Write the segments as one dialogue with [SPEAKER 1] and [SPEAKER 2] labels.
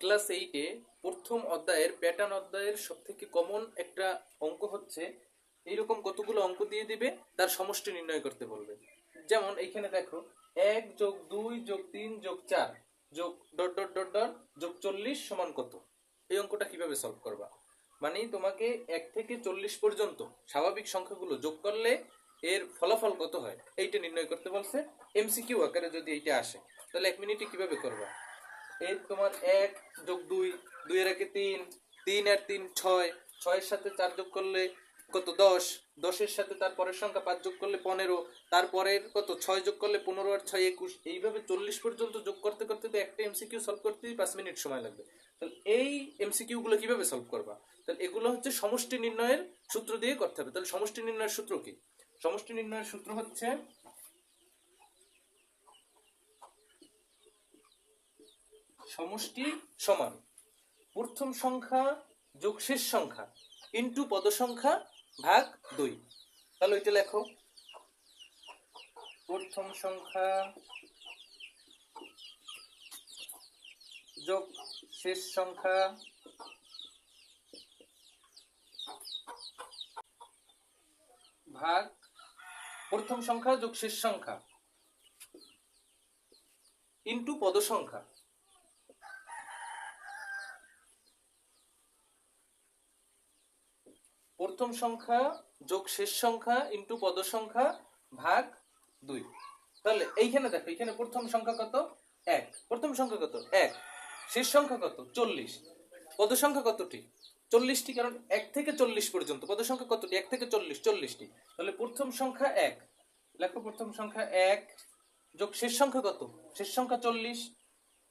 [SPEAKER 1] Class 8-এ প্রথম অধ্যায়ের pattern অধ্যায়ের সবথেকে কমন একটা অঙ্ক হচ্ছে এইরকম কতগুলো অঙ্ক দিয়ে দিবে, তার সমষ্টি নির্ণয় করতে বলবে। যেমন এইখানে দেখো 1 + 2 + 3 + 4 যোগ 40 সমান কত। এই অঙ্কটা কিভাবে সলভ করবা? মানে তোমাকে 1 থেকে 40 পর্যন্ত স্বাভাবিক সংখ্যাগুলো যোগ করলে এর ফলাফল কত হয় এইটা নির্ণয় করতে বলছে। এমসিকিউ আকারে যদি এইটা আসে তাহলে 1 মিনিটে কিভাবে করবা? এই তোমার 1 + 2, 2 এর আগে 3, 3 আর 3 6, 6 এর সাথে 4 যোগ করলে কত 10, 10 এর সাথে তার পরের সংখ্যা 5 যোগ করলে 15, তারপরের কত 6 যোগ করলে 15 আর 6 21, এইভাবে 40 পর্যন্ত যোগ করতে করতে তো একটা এমসিকিউ সলভ করতেই 5 মিনিট সময় লাগবে। তাহলে এই এমসিকিউ গুলো কিভাবে সলভ করবা? তাহলে এগুলো হচ্ছে সমষ্টি নির্ণয়ের সূত্র দিয়ে করতে হবে। তাহলে সমষ্টি নির্ণয়ের সূত্র কি? সমষ্টি নির্ণয়ের সূত্র হচ্ছে সমষ্টি সমান প্রথম সংখ্যা যোগ শেষ সংখ্যা ইনটু পদ সংখ্যা ভাগ 2। তাহলে ওইটা লেখো, প্রথম সংখ্যা যোগ শেষ সংখ্যা ভাগ প্রথম সংখ্যা যোগ শেষ সংখ্যা ইনটু পদ সংখ্যা। প্রথম সংখ্যা যোগ শেষ সংখ্যা ইনটু পদ সংখ্যা ভাগ 2। তাহলে এইখানে দেখো, এইখানে প্রথম সংখ্যা কত 1, প্রথম সংখ্যা কত 1, শেষ সংখ্যা কত 40, পদ সংখ্যা কতটি 40টি, কারণ 1 থেকে 40 পর্যন্ত পদ সংখ্যা কতটি 1 থেকে 40, 40টি। তাহলে প্রথম সংখ্যা 1 লেখো, প্রথম সংখ্যা 1 যোগ শেষ সংখ্যা কত, শেষ সংখ্যা 40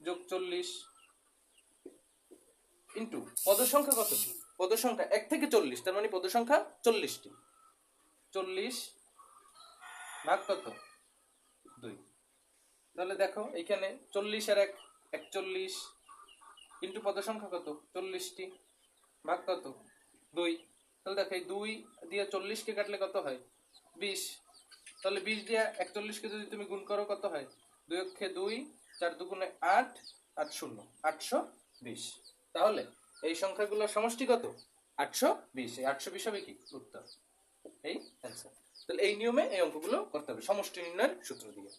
[SPEAKER 1] যোগ 40 ইনটু পদ সংখ্যা কতটি, পদ সংখ্যা 1 থেকে 40, তার মানে পদ সংখ্যা 40টি, 40 ভাগ কত 2। তাহলে দেখো এইখানে 40 আর 1 41 ইনটু পদ সংখ্যা কত 40টি ভাগ কত 2। তাহলে দেখো এই 2 দিয়ে 40 কে কাটলে কত হয় 20। তাহলে 20 দিয়ে 41 কে যদি তুমি গুণ করো কত হয় 2 অক্ষে 2, 4 দুগুণে 8, 8 শূন্য 820। তাহলে এই সংখ্যাগুলোর সমষ্টি কত 820। এই 820 হবে কি উত্তর, এই অ্যান্সার। তাহলে এই নিয়মে এই অঙ্কগুলো করতে হবে সমষ্টি নির্ণয়ের সূত্র দিয়ে।